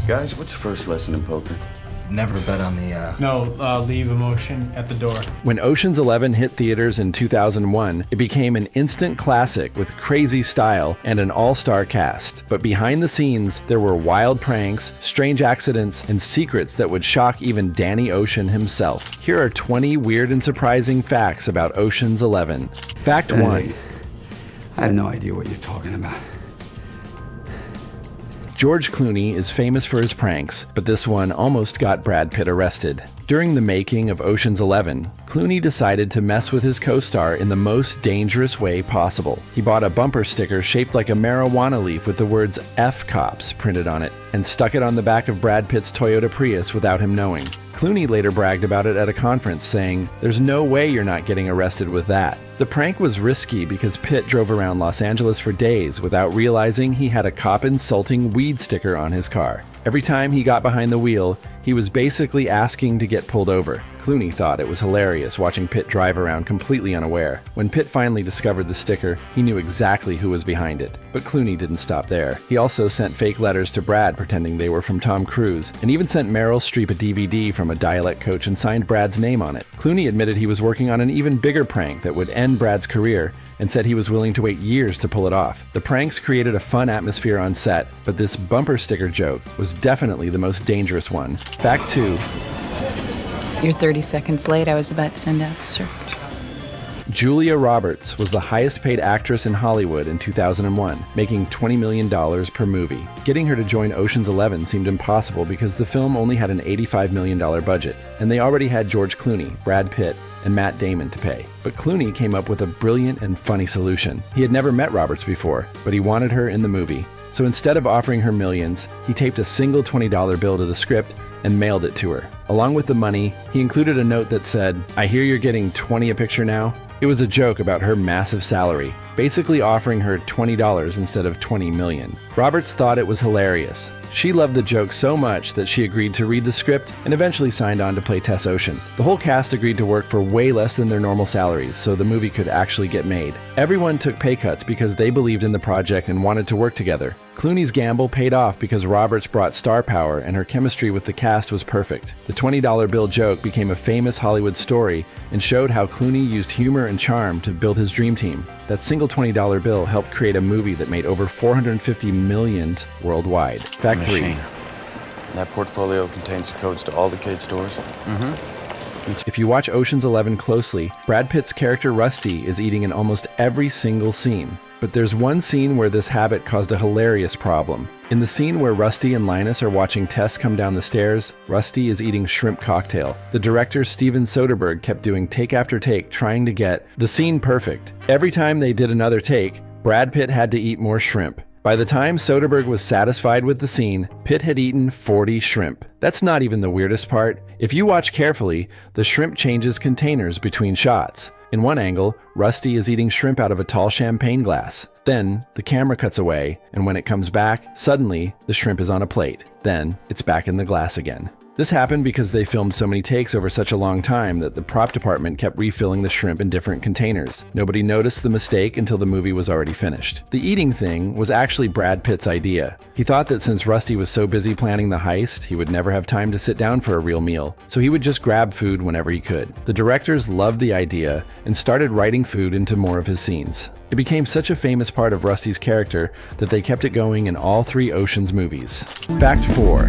Guys, what's your first lesson in poker? Never bet on the, No, leave emotion at the door. When Ocean's 11 hit theaters in 2001, it became an instant classic with crazy style and an all-star cast. But behind the scenes, there were wild pranks, strange accidents, and secrets that would shock even Danny Ocean himself. Here are 20 weird and surprising facts about Ocean's 11. Fact 1. I have no idea what you're talking about. George Clooney is famous for his pranks, but this one almost got Brad Pitt arrested. During the making of Ocean's 11, Clooney decided to mess with his co-star in the most dangerous way possible. He bought a bumper sticker shaped like a marijuana leaf with the words F Cops printed on it and stuck it on the back of Brad Pitt's Toyota Prius without him knowing. Clooney later bragged about it at a conference, saying, "There's no way you're not getting arrested with that." The prank was risky because Pitt drove around Los Angeles for days without realizing he had a cop-insulting weed sticker on his car. Every time he got behind the wheel, he was basically asking to get pulled over. Clooney thought it was hilarious watching Pitt drive around completely unaware. When Pitt finally discovered the sticker, he knew exactly who was behind it. But Clooney didn't stop there. He also sent fake letters to Brad pretending they were from Tom Cruise, and even sent Meryl Streep a DVD from a dialect coach and signed Brad's name on it. Clooney admitted he was working on an even bigger prank that would end Brad's career, and said he was willing to wait years to pull it off. The pranks created a fun atmosphere on set, but this bumper sticker joke was definitely the most dangerous one. Fact 2. You're 30 seconds late. I was about to send out a search. Julia Roberts was the highest paid actress in Hollywood in 2001, making $20 million per movie. Getting her to join Ocean's 11 seemed impossible because the film only had an $85 million budget, and they already had George Clooney, Brad Pitt, and Matt Damon to pay. But Clooney came up with a brilliant and funny solution. He had never met Roberts before, but he wanted her in the movie. So instead of offering her millions, he taped a single $20 bill to the script and mailed it to her. Along with the money, he included a note that said, "I hear you're getting 20 a picture now." It was a joke about her massive salary, basically offering her $20 instead of $20 million. Roberts thought it was hilarious. She loved the joke so much that she agreed to read the script and eventually signed on to play Tess Ocean. The whole cast agreed to work for way less than their normal salaries, so the movie could actually get made. Everyone took pay cuts because they believed in the project and wanted to work together. Clooney's gamble paid off because Roberts brought star power and her chemistry with the cast was perfect. The $20 bill joke became a famous Hollywood story and showed how Clooney used humor and charm to build his dream team. That single $20 bill helped create a movie that made over $450 million worldwide. Fact 3. That portfolio contains the codes to all the cage doors? If you watch Ocean's 11 closely, Brad Pitt's character Rusty is eating in almost every single scene. But there's one scene where this habit caused a hilarious problem. In the scene where Rusty and Linus are watching Tess come down the stairs, Rusty is eating shrimp cocktail. The director, Steven Soderbergh, kept doing take after take trying to get the scene perfect. Every time they did another take, Brad Pitt had to eat more shrimp. By the time Soderbergh was satisfied with the scene, Pitt had eaten 40 shrimp. That's not even the weirdest part. If you watch carefully, the shrimp changes containers between shots. In one angle, Rusty is eating shrimp out of a tall champagne glass. Then, the camera cuts away, and when it comes back, suddenly, the shrimp is on a plate. Then, it's back in the glass again. This happened because they filmed so many takes over such a long time that the prop department kept refilling the shrimp in different containers. Nobody noticed the mistake until the movie was already finished. The eating thing was actually Brad Pitt's idea. He thought that since Rusty was so busy planning the heist, he would never have time to sit down for a real meal, so he would just grab food whenever he could. The directors loved the idea and started writing food into more of his scenes. It became such a famous part of Rusty's character that they kept it going in all 3 Ocean's movies. Fact 4.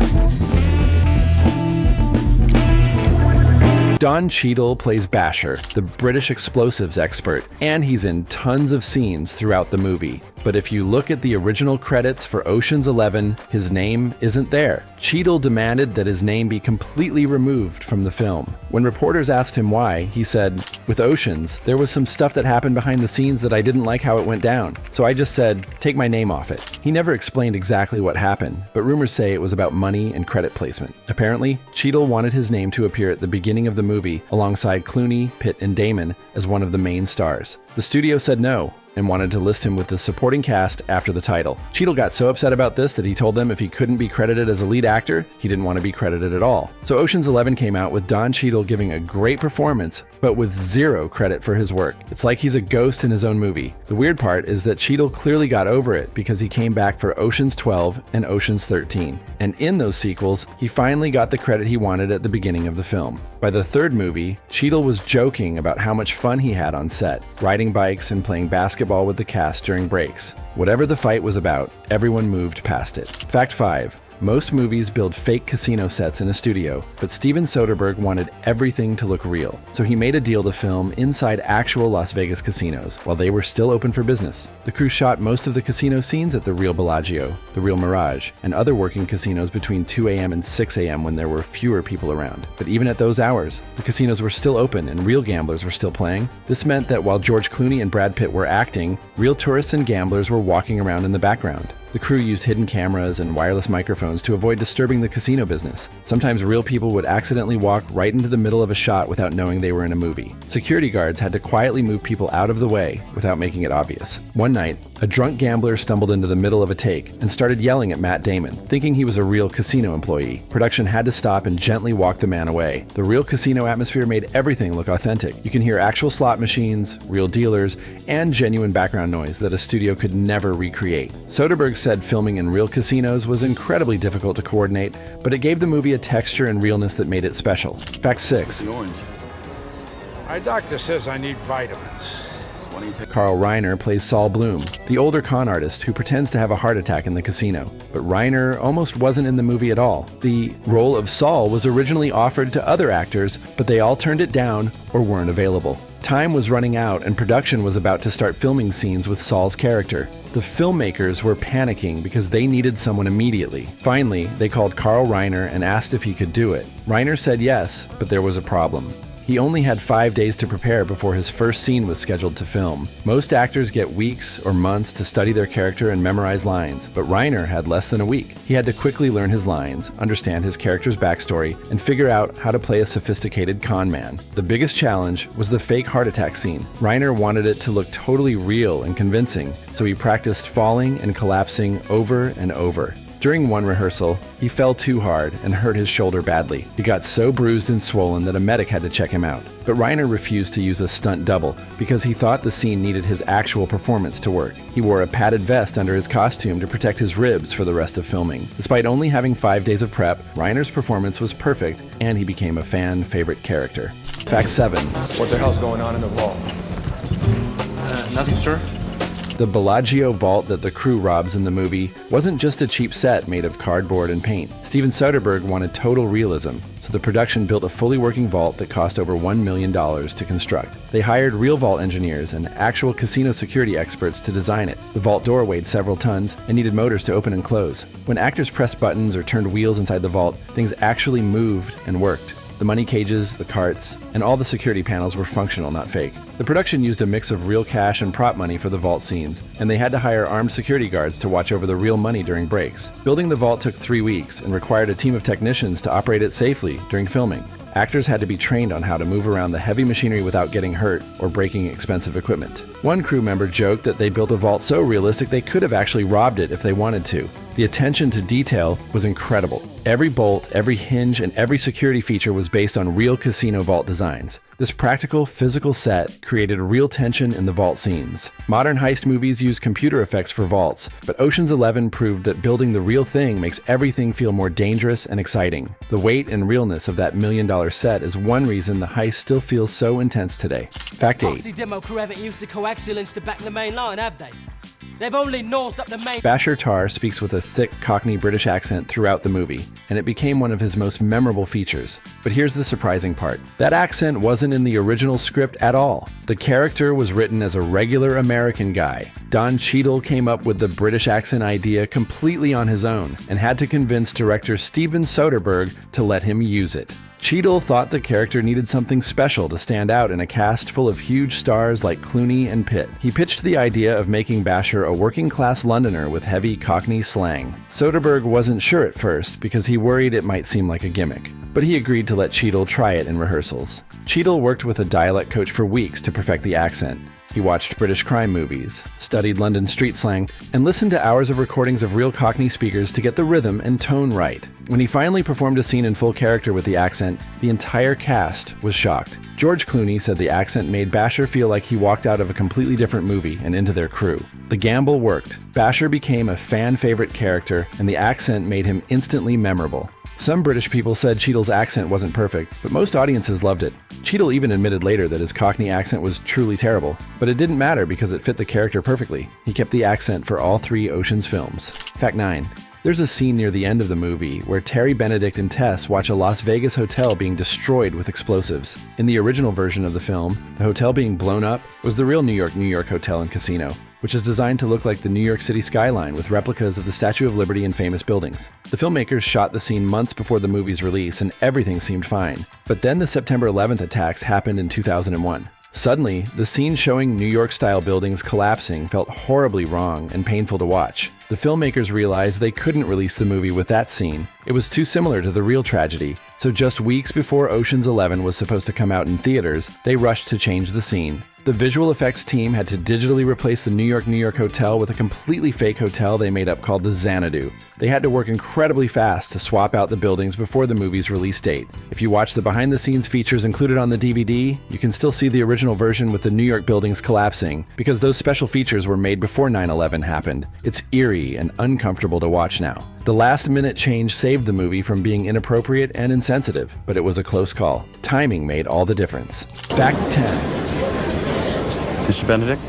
Don Cheadle plays Basher, the British explosives expert, and he's in tons of scenes throughout the movie. But if you look at the original credits for Ocean's 11, his name isn't there. Cheadle demanded that his name be completely removed from the film. When reporters asked him why, he said, "With Oceans, there was some stuff that happened behind the scenes that I didn't like how it went down. So I just said, take my name off it." He never explained exactly what happened, but rumors say it was about money and credit placement. Apparently, Cheadle wanted his name to appear at the beginning of the movie alongside Clooney, Pitt, and Damon as one of the main stars. The studio said no, and wanted to list him with the supporting cast after the title. Cheadle got so upset about this that he told them if he couldn't be credited as a lead actor, he didn't want to be credited at all. So Ocean's 11 came out with Don Cheadle giving a great performance, but with zero credit for his work. It's like he's a ghost in his own movie. The weird part is that Cheadle clearly got over it because he came back for Ocean's 12 and Ocean's 13. And in those sequels, he finally got the credit he wanted at the beginning of the film. By the third movie, Cheadle was joking about how much fun he had on set, riding bikes and playing basketball with the cast during breaks. Whatever the fight was about, everyone moved past it. Fact 5. Most movies build fake casino sets in a studio, but Steven Soderbergh wanted everything to look real. So he made a deal to film inside actual Las Vegas casinos while they were still open for business. The crew shot most of the casino scenes at the Real Bellagio, the Real Mirage, and other working casinos between 2 a.m. and 6 a.m. when there were fewer people around. But even at those hours, the casinos were still open and real gamblers were still playing. This meant that while George Clooney and Brad Pitt were acting, real tourists and gamblers were walking around in the background. The crew used hidden cameras and wireless microphones to avoid disturbing the casino business. Sometimes real people would accidentally walk right into the middle of a shot without knowing they were in a movie. Security guards had to quietly move people out of the way without making it obvious. One night, a drunk gambler stumbled into the middle of a take and started yelling at Matt Damon, thinking he was a real casino employee. Production had to stop and gently walk the man away. The real casino atmosphere made everything look authentic. You can hear actual slot machines, real dealers, and genuine background noise that a studio could never recreate. Soderbergh said filming in real casinos was incredibly difficult to coordinate, but it gave the movie a texture and realness that made it special. Fact 6. My doctor says I need vitamins. Carl Reiner plays Saul Bloom, the older con artist who pretends to have a heart attack in the casino. But Reiner almost wasn't in the movie at all. The role of Saul was originally offered to other actors, but they all turned it down or weren't available. Time was running out and production was about to start filming scenes with Saul's character. The filmmakers were panicking because they needed someone immediately. Finally, they called Carl Reiner and asked if he could do it. Reiner said yes, but there was a problem. He only had 5 days to prepare before his first scene was scheduled to film. Most actors get weeks or months to study their character and memorize lines, but Reiner had less than a week. He had to quickly learn his lines, understand his character's backstory, and figure out how to play a sophisticated con man. The biggest challenge was the fake heart attack scene. Reiner wanted it to look totally real and convincing, so he practiced falling and collapsing over and over. During one rehearsal, he fell too hard and hurt his shoulder badly. He got so bruised and swollen that a medic had to check him out. But Reiner refused to use a stunt double because he thought the scene needed his actual performance to work. He wore a padded vest under his costume to protect his ribs for the rest of filming. Despite only having 5 days of prep, Reiner's performance was perfect and he became a fan favorite character. Fact 7. What the hell's going on in the vault? Nothing, sir. The Bellagio vault that the crew robs in the movie wasn't just a cheap set made of cardboard and paint. Steven Soderbergh wanted total realism, so the production built a fully working vault that cost over $1 million to construct. They hired real vault engineers and actual casino security experts to design it. The vault door weighed several tons and needed motors to open and close. When actors pressed buttons or turned wheels inside the vault, things actually moved and worked. The money cages, the carts, and all the security panels were functional, not fake. The production used a mix of real cash and prop money for the vault scenes, and they had to hire armed security guards to watch over the real money during breaks. Building the vault took 3 weeks and required a team of technicians to operate it safely during filming. Actors had to be trained on how to move around the heavy machinery without getting hurt or breaking expensive equipment. One crew member joked that they built a vault so realistic they could have actually robbed it if they wanted to. The attention to detail was incredible. Every bolt, every hinge, and every security feature was based on real casino vault designs. This practical, physical set created real tension in the vault scenes. Modern heist movies use computer effects for vaults, but Ocean's 11 proved that building the real thing makes everything feel more dangerous and exciting. The weight and realness of that $1 million set is one reason the heist still feels so intense today. Fact 8. Foxy demo crew haven't used the coaxial to back the main line, have they? They've only nosed up the main... Bashir Tarr speaks with a thick Cockney British accent throughout the movie, and it became one of his most memorable features. But here's the surprising part. That accent wasn't in the original script at all. The character was written as a regular American guy. Don Cheadle came up with the British accent idea completely on his own, and had to convince director Steven Soderbergh to let him use it. Cheadle thought the character needed something special to stand out in a cast full of huge stars like Clooney and Pitt. He pitched the idea of making Bashir a working-class Londoner with heavy Cockney slang. Soderbergh wasn't sure at first because he worried it might seem like a gimmick, but he agreed to let Cheadle try it in rehearsals. Cheadle worked with a dialect coach for weeks to perfect the accent. He watched British crime movies, studied London street slang, and listened to hours of recordings of real Cockney speakers to get the rhythm and tone right. When he finally performed a scene in full character with the accent, the entire cast was shocked. George Clooney said the accent made Basher feel like he walked out of a completely different movie and into their crew. The gamble worked. Basher became a fan-favorite character, and the accent made him instantly memorable. Some British people said Cheadle's accent wasn't perfect, but most audiences loved it. Cheadle even admitted later that his Cockney accent was truly terrible, but it didn't matter because it fit the character perfectly. He kept the accent for all 3 Ocean's films. Fact 9. There's a scene near the end of the movie where Terry, Benedict, and Tess watch a Las Vegas hotel being destroyed with explosives. In the original version of the film, the hotel being blown up was the real New York Hotel and Casino, which is designed to look like the New York City skyline with replicas of the Statue of Liberty and famous buildings. The filmmakers shot the scene months before the movie's release and everything seemed fine. But then the September 11th attacks happened in 2001. Suddenly, the scene showing New York-style buildings collapsing felt horribly wrong and painful to watch. The filmmakers realized they couldn't release the movie with that scene. It was too similar to the real tragedy, so just weeks before Ocean's 11 was supposed to come out in theaters, they rushed to change the scene. The visual effects team had to digitally replace the New York hotel with a completely fake hotel they made up called the Xanadu. They had to work incredibly fast to swap out the buildings before the movie's release date. If you watch the behind-the-scenes features included on the DVD, you can still see the original version with the New York buildings collapsing, because those special features were made before 9/11 happened. It's eerie and uncomfortable to watch now. The last-minute change saved the movie from being inappropriate and insensitive, but it was a close call. Timing made all the difference. Fact 10. Mr. Benedict,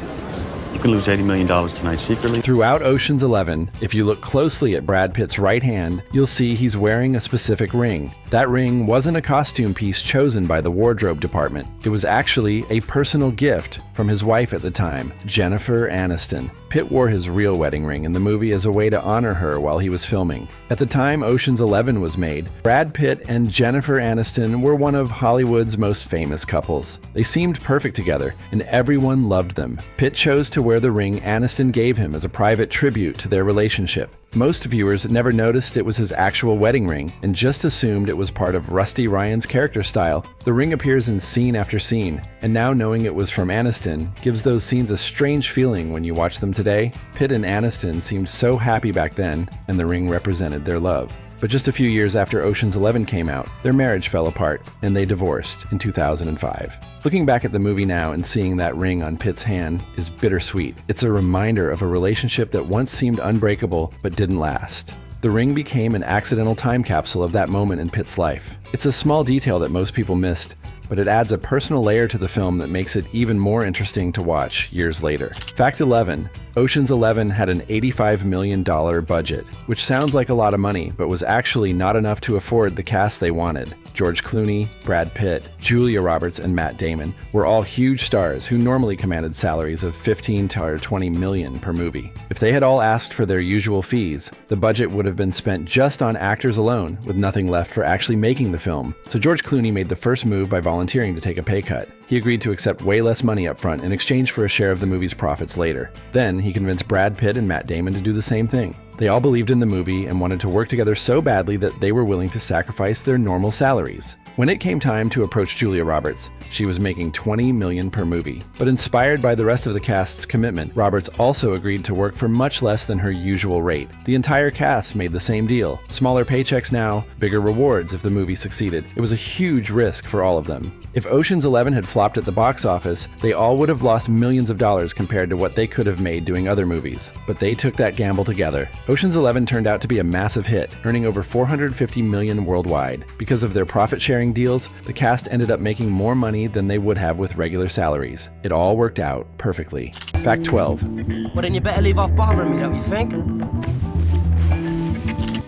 you can lose $80 million tonight secretly. Throughout Ocean's 11, if you look closely at Brad Pitt's right hand, you'll see he's wearing a specific ring. That ring wasn't a costume piece chosen by the wardrobe department. It was actually a personal gift from his wife at the time, Jennifer Aniston. Pitt wore his real wedding ring in the movie as a way to honor her while he was filming. At the time Ocean's 11 was made, Brad Pitt and Jennifer Aniston were one of Hollywood's most famous couples. They seemed perfect together, and everyone loved them. Pitt chose to wear the ring Aniston gave him as a private tribute to their relationship. Most viewers never noticed it was his actual wedding ring and just assumed it was part of Rusty Ryan's character style. The ring appears in scene after scene, and now knowing it was from Aniston gives those scenes a strange feeling when you watch them today. Pitt and Aniston seemed so happy back then, and the ring represented their love. But just a few years after Ocean's 11 came out, their marriage fell apart, and they divorced in 2005. Looking back at the movie now and seeing that ring on Pitt's hand is bittersweet. It's a reminder of a relationship that once seemed unbreakable but didn't last. The ring became an accidental time capsule of that moment in Pitt's life. It's a small detail that most people missed, but it adds a personal layer to the film that makes it even more interesting to watch years later. Fact 11. Ocean's 11 had an $85 million budget, which sounds like a lot of money, but was actually not enough to afford the cast they wanted. George Clooney, Brad Pitt, Julia Roberts, and Matt Damon were all huge stars who normally commanded salaries of $15 to $20 million per movie. If they had all asked for their usual fees, the budget would have been spent just on actors alone, with nothing left for actually making the film. So George Clooney made the first move by volunteering to take a pay cut. He agreed to accept way less money up front in exchange for a share of the movie's profits later. Then he convinced Brad Pitt and Matt Damon to do the same thing. They all believed in the movie and wanted to work together so badly that they were willing to sacrifice their normal salaries. When it came time to approach Julia Roberts, she was making $20 million per movie. But inspired by the rest of the cast's commitment, Roberts also agreed to work for much less than her usual rate. The entire cast made the same deal. Smaller paychecks now, bigger rewards if the movie succeeded. It was a huge risk for all of them. If Ocean's 11 had flopped at the box office, they all would have lost millions of dollars compared to what they could have made doing other movies. But they took that gamble together. Ocean's 11 turned out to be a massive hit, earning over $450 million worldwide. Because of their profit-sharing deals, the cast ended up making more money than they would have with regular salaries. It all worked out perfectly. Fact 12. Well, then you better leave off bothering me, don't you think?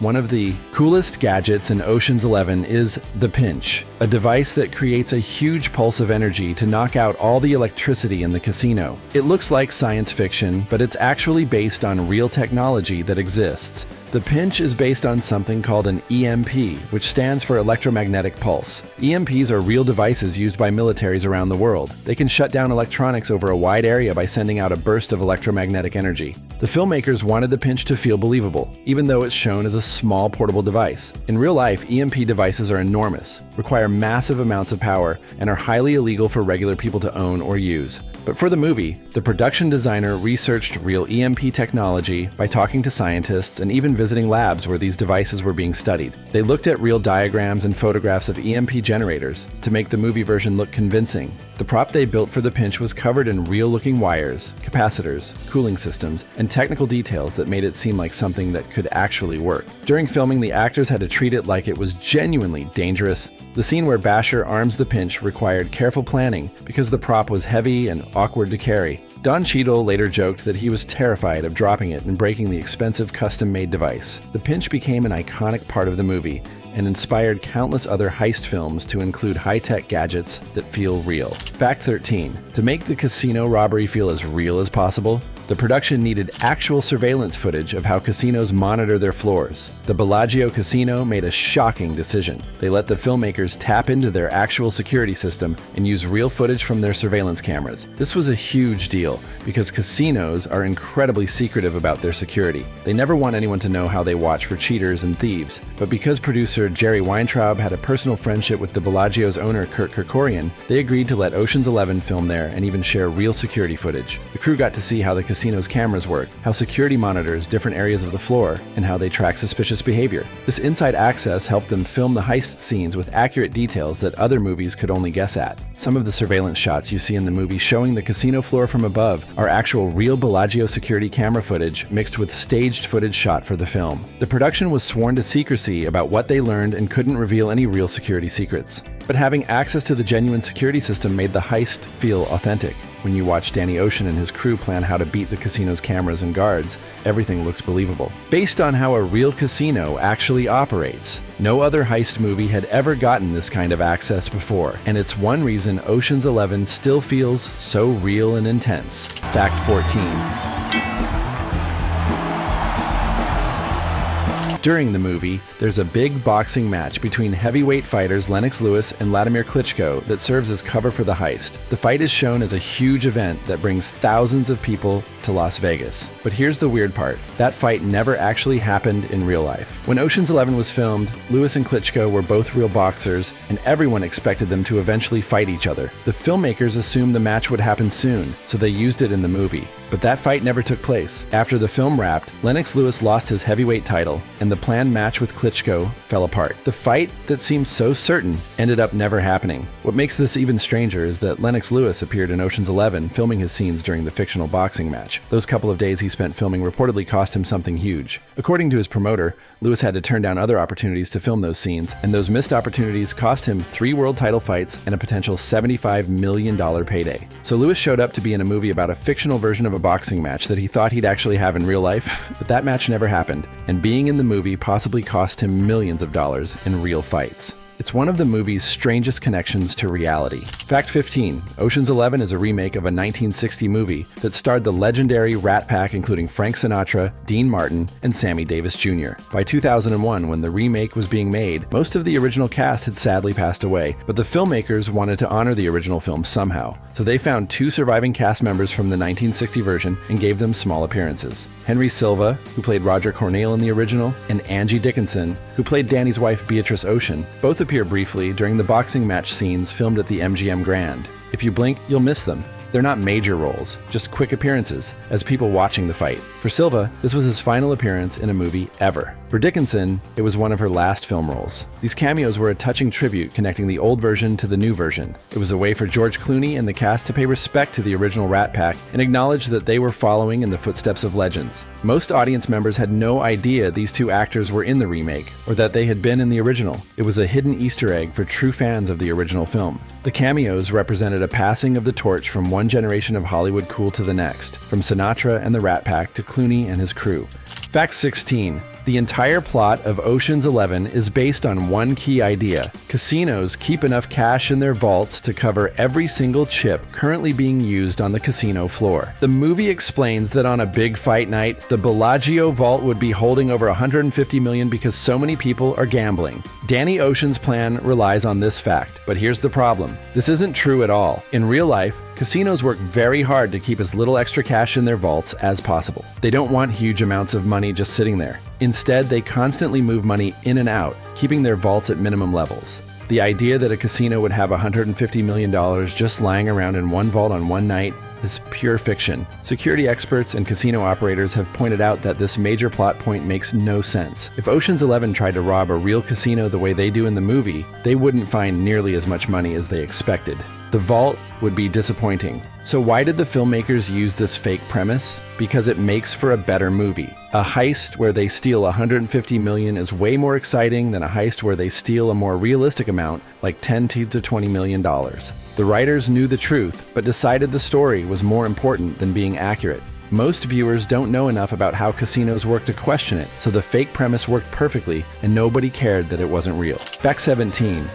One of the coolest gadgets in Ocean's 11 is the pinch, a device that creates a huge pulse of energy to knock out all the electricity in the casino. It looks like science fiction, but it's actually based on real technology that exists. The pinch is based on something called an EMP, which stands for electromagnetic pulse. EMPs are real devices used by militaries around the world. They can shut down electronics over a wide area by sending out a burst of electromagnetic energy. The filmmakers wanted the pinch to feel believable, even though it's shown as a small portable device. In real life, EMP devices are enormous, require massive amounts of power, and are highly illegal for regular people to own or use. But for the movie, the production designer researched real EMP technology by talking to scientists and even visiting labs where these devices were being studied. They looked at real diagrams and photographs of EMP generators to make the movie version look convincing. The prop they built for the pinch was covered in real-looking wires, capacitors, cooling systems, and technical details that made it seem like something that could actually work. During filming, the actors had to treat it like it was genuinely dangerous. The scene where Basher arms the pinch required careful planning because the prop was heavy and awkward to carry. Don Cheadle later joked that he was terrified of dropping it and breaking the expensive custom-made device. The pinch became an iconic part of the movie and inspired countless other heist films to include high-tech gadgets that feel real. Fact 13. To make the casino robbery feel as real as possible, the production needed actual surveillance footage of how casinos monitor their floors. The Bellagio Casino made a shocking decision. They let the filmmakers tap into their actual security system and use real footage from their surveillance cameras. This was a huge deal because casinos are incredibly secretive about their security. They never want anyone to know how they watch for cheaters and thieves. But because producer Jerry Weintraub had a personal friendship with the Bellagio's owner Kurt Kerkorian, they agreed to let Ocean's 11 film there and even share real security footage. The crew got to see how the casino's cameras work, how security monitors different areas of the floor, and how they track suspicious behavior. This inside access helped them film the heist scenes with accurate details that other movies could only guess at. Some of the surveillance shots you see in the movie showing the casino floor from above are actual real Bellagio security camera footage mixed with staged footage shot for the film. The production was sworn to secrecy about what they learned and couldn't reveal any real security secrets. But having access to the genuine security system made the heist feel authentic. When you watch Danny Ocean and his crew plan how to beat the casino's cameras and guards, everything looks believable. Based on how a real casino actually operates, no other heist movie had ever gotten this kind of access before, and it's one reason Ocean's 11 still feels so real and intense. Fact 14. During the movie, there's a big boxing match between heavyweight fighters Lennox Lewis and Vladimir Klitschko that serves as cover for the heist. The fight is shown as a huge event that brings thousands of people to Las Vegas. But here's the weird part. That fight never actually happened in real life. When Ocean's 11 was filmed, Lewis and Klitschko were both real boxers, and everyone expected them to eventually fight each other. The filmmakers assumed the match would happen soon, so they used it in the movie. But that fight never took place. After the film wrapped, Lennox Lewis lost his heavyweight title, and the planned match with Klitschko fell apart. The fight that seemed so certain ended up never happening. What makes this even stranger is that Lennox Lewis appeared in Ocean's 11 filming his scenes during the fictional boxing match. Those couple of days he spent filming reportedly cost him something huge. According to his promoter, Lewis had to turn down other opportunities to film those scenes, and those missed opportunities cost him 3 world title fights and a potential $75 million payday. So Lewis showed up to be in a movie about a fictional version of a boxing match that he thought he'd actually have in real life, but that match never happened, and being in the movie possibly cost him millions of dollars in real fights. It's one of the movie's strangest connections to reality. Fact 15. Ocean's 11 is a remake of a 1960 movie that starred the legendary Rat Pack including Frank Sinatra, Dean Martin, and Sammy Davis Jr. By 2001, when the remake was being made, most of the original cast had sadly passed away, but the filmmakers wanted to honor the original film somehow. So they found 2 surviving cast members from the 1960 version and gave them small appearances. Henry Silva, who played Roger Cornell in the original, and Angie Dickinson, who played Danny's wife Beatrice Ocean, both appear briefly during the boxing match scenes filmed at the MGM Grand. If you blink, you'll miss them. They're not major roles, just quick appearances, as people watching the fight. For Silva, this was his final appearance in a movie ever. For Dickinson, it was one of her last film roles. These cameos were a touching tribute connecting the old version to the new version. It was a way for George Clooney and the cast to pay respect to the original Rat Pack and acknowledge that they were following in the footsteps of legends. Most audience members had no idea these 2 actors were in the remake, or that they had been in the original. It was a hidden Easter egg for true fans of the original film. The cameos represented a passing of the torch from one generation of Hollywood cool to the next, from Sinatra and the Rat Pack to Clooney and his crew. Fact 16. The entire plot of Ocean's 11 is based on one key idea. Casinos keep enough cash in their vaults to cover every single chip currently being used on the casino floor. The movie explains that on a big fight night, the Bellagio vault would be holding over $150 million because so many people are gambling. Danny Ocean's plan relies on this fact, but here's the problem. This isn't true at all. In real life, casinos work very hard to keep as little extra cash in their vaults as possible. They don't want huge amounts of money just sitting there. Instead, they constantly move money in and out, keeping their vaults at minimum levels. The idea that a casino would have $150 million just lying around in one vault on one night is pure fiction. Security experts and casino operators have pointed out that this major plot point makes no sense. If Ocean's 11 tried to rob a real casino the way they do in the movie, they wouldn't find nearly as much money as they expected. The vault would be disappointing. So why did the filmmakers use this fake premise? Because it makes for a better movie. A heist where they steal $150 million is way more exciting than a heist where they steal a more realistic amount, like $10 to $20 million. The writers knew the truth, but decided the story was more important than being accurate. Most viewers don't know enough about how casinos work to question it, so the fake premise worked perfectly and nobody cared that it wasn't real. Back 17.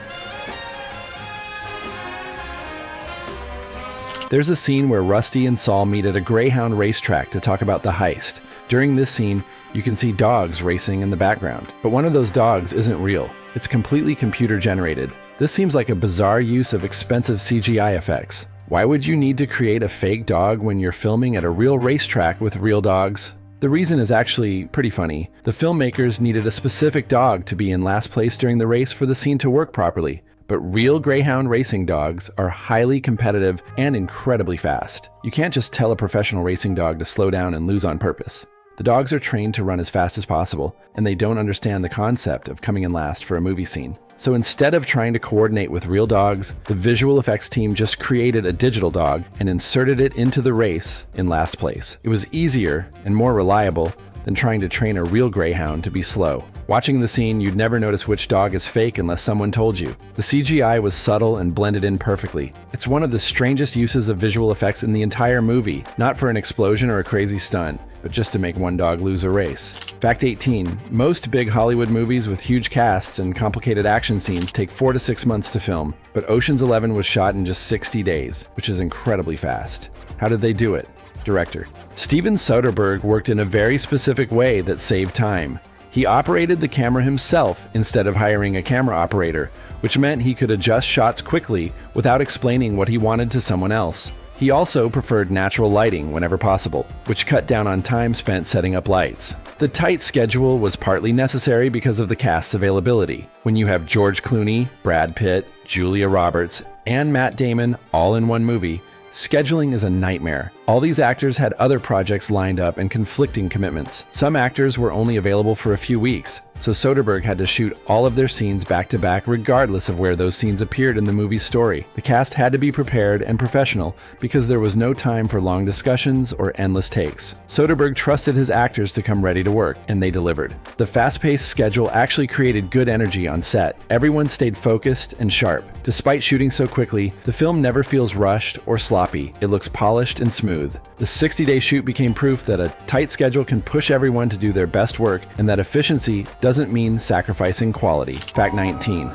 There's a scene where Rusty and Saul meet at a Greyhound racetrack to talk about the heist. During this scene, you can see dogs racing in the background, but one of those dogs isn't real. It's completely computer generated. This seems like a bizarre use of expensive CGI effects. Why would you need to create a fake dog when you're filming at a real racetrack with real dogs? The reason is actually pretty funny. The filmmakers needed a specific dog to be in last place during the race for the scene to work properly. But real Greyhound racing dogs are highly competitive and incredibly fast. You can't just tell a professional racing dog to slow down and lose on purpose. The dogs are trained to run as fast as possible, and they don't understand the concept of coming in last for a movie scene. So instead of trying to coordinate with real dogs, the visual effects team just created a digital dog and inserted it into the race in last place. It was easier and more reliable than trying to train a real Greyhound to be slow. Watching the scene, you'd never notice which dog is fake unless someone told you. The CGI was subtle and blended in perfectly. It's one of the strangest uses of visual effects in the entire movie, not for an explosion or a crazy stunt, but just to make one dog lose a race. Fact 18. Most big Hollywood movies with huge casts and complicated action scenes take 4 to 6 months to film, but Ocean's 11 was shot in just 60 days, which is incredibly fast. How did they do it? Director. Steven Soderbergh worked in a very specific way that saved time. He operated the camera himself instead of hiring a camera operator, which meant he could adjust shots quickly without explaining what he wanted to someone else. He also preferred natural lighting whenever possible, which cut down on time spent setting up lights. The tight schedule was partly necessary because of the cast's availability. When you have George Clooney, Brad Pitt, Julia Roberts, and Matt Damon all in one movie, scheduling is a nightmare. All these actors had other projects lined up and conflicting commitments. Some actors were only available for a few weeks, so Soderbergh had to shoot all of their scenes back to back regardless of where those scenes appeared in the movie's story. The cast had to be prepared and professional because there was no time for long discussions or endless takes. Soderbergh trusted his actors to come ready to work, and they delivered. The fast-paced schedule actually created good energy on set. Everyone stayed focused and sharp. Despite shooting so quickly, the film never feels rushed or sloppy. It looks polished and smooth. The 60-day shoot became proof that a tight schedule can push everyone to do their best work and that efficiency doesn't mean sacrificing quality. Fact 19.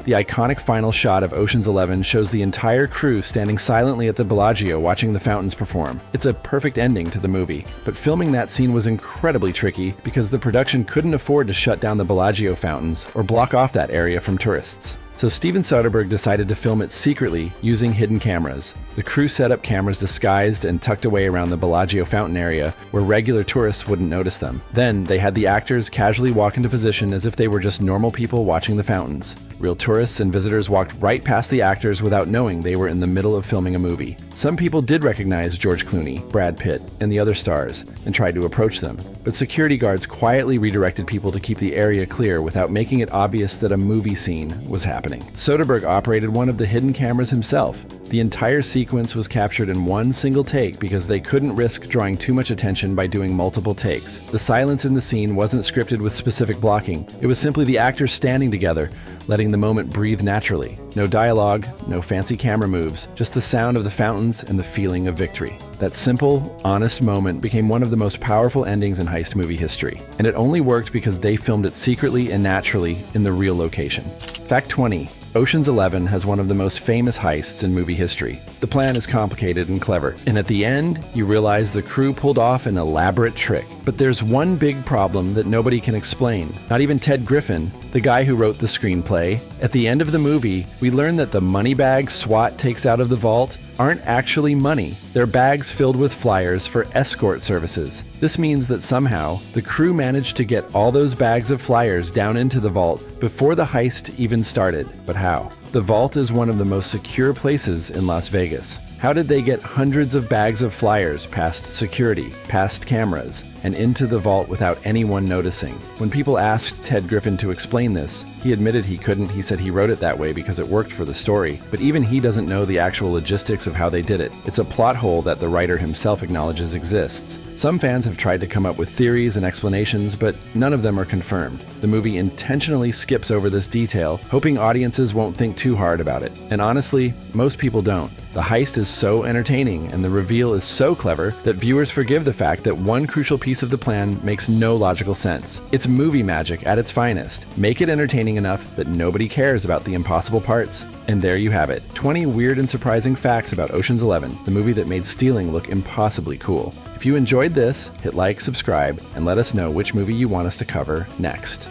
The iconic final shot of Ocean's 11 shows the entire crew standing silently at the Bellagio watching the fountains perform. It's a perfect ending to the movie, but filming that scene was incredibly tricky because the production couldn't afford to shut down the Bellagio fountains or block off that area from tourists. So Steven Soderbergh decided to film it secretly using hidden cameras. The crew set up cameras disguised and tucked away around the Bellagio fountain area where regular tourists wouldn't notice them. Then they had the actors casually walk into position as if they were just normal people watching the fountains. Real tourists and visitors walked right past the actors without knowing they were in the middle of filming a movie. Some people did recognize George Clooney, Brad Pitt, and the other stars and tried to approach them, but security guards quietly redirected people to keep the area clear without making it obvious that a movie scene was happening. Soderbergh operated one of the hidden cameras himself. The entire sequence was captured in one single take because they couldn't risk drawing too much attention by doing multiple takes. The silence in the scene wasn't scripted with specific blocking. It was simply the actors standing together, letting the moment breathe naturally. No dialogue, no fancy camera moves, just the sound of the fountains and the feeling of victory. That simple, honest moment became one of the most powerful endings in heist movie history. And it only worked because they filmed it secretly and naturally in the real location. Fact 20. Ocean's 11 has one of the most famous heists in movie history. The plan is complicated and clever, and at the end, you realize the crew pulled off an elaborate trick. But there's one big problem that nobody can explain, not even Ted Griffin, the guy who wrote the screenplay. At the end of the movie, we learn that the money bag SWAT takes out of the vault aren't actually money. They're bags filled with flyers for escort services. This means that somehow the crew managed to get all those bags of flyers down into the vault before the heist even started. But how? The vault is one of the most secure places in Las Vegas. How did they get hundreds of bags of flyers past security, past cameras, and into the vault without anyone noticing? When people asked Ted Griffin to explain this, he admitted he couldn't. He said he wrote it that way because it worked for the story. But even he doesn't know the actual logistics of how they did it. It's a plot hole that the writer himself acknowledges exists. Some fans have tried to come up with theories and explanations, but none of them are confirmed. The movie intentionally skips over this detail, hoping audiences won't think too hard about it. And honestly, most people don't. The heist is so entertaining and the reveal is so clever that viewers forgive the fact that one crucial piece of the plan makes no logical sense. It's movie magic at its finest. Make it entertaining enough that nobody cares about the impossible parts. And there you have it. 20 weird and surprising facts about Ocean's 11, the movie that made stealing look impossibly cool. If you enjoyed this, hit like, subscribe, and let us know which movie you want us to cover next.